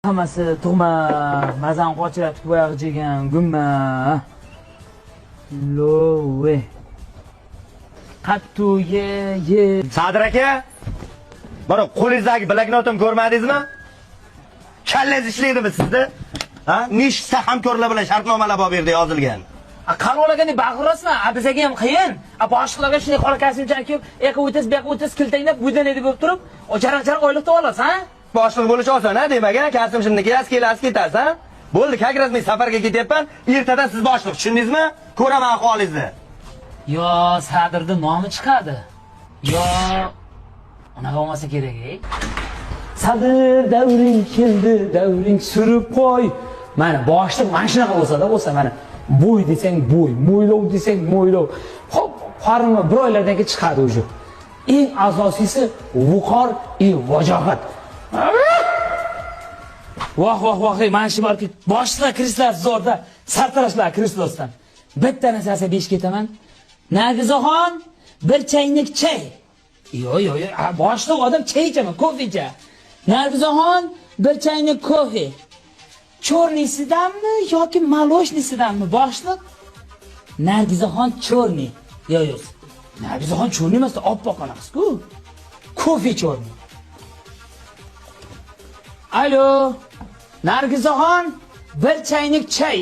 Hammasi tug'ma, mazan qochiratib bo'yaq jegan gumma. Lo've. Qattu ye. Sadir aka, mana qo'lingizdagi bloknotim ko'rmadingizmi? Kallangiz ishlaydimi sizda? Ha? Nechta hamkorlar bilan shartnomalar olib berdi yozilgan. Qarolagan bag'rosmi? Bizaga ham qiyin. Boshliqlarga shunday qolakasimchaki, yoki o'tiz, bu yoqqa o'tiz kiltanglab budanedi bo'lib turib, jaraq-jaraq oyliqda olasiz, ha? Boshliq bo'lish oson, ha, demagan, kasbim shimniki, kelasiz, ha? Bo'ldi, как rasmiy safarga ketyapman. Ertadan siz boshliq, tushundingizmi? Ko'raman ahvolingizni. Yo, Sadirning nomi chiqadi. Yo, unaqa bo'lmasa kerak, ey. Sadir davring keldi, davring surib qo'y. Mana boshliq mana shunaqa bo'lsa, mana bo'y desang bo'y, mo'ylov desang mo'ylov. Hop, qarimi bir oylardan keyin chiqadi o'sha. Eng asosiysi vuqor vajohat. Voh, mana shu borki, boshliqlar kirishlar zo'rda, sartarashlar kirishlardan. Bitta narsasi besh ketaman. Nargizaxon, bir chaynak chay. Yo, boshliq odam chay ichaman, kofe icha. Nargizaxon, bir chaynak kofe. Chornisidanmi yoki maloshnidanmi boshliq? Nargizaxon chorni. Yo'q. Nargizaxon chorni emas, oppoq qanaqasiz-ku. Kofe chorni. Alo. Nargizaxon, bir chaynak chay.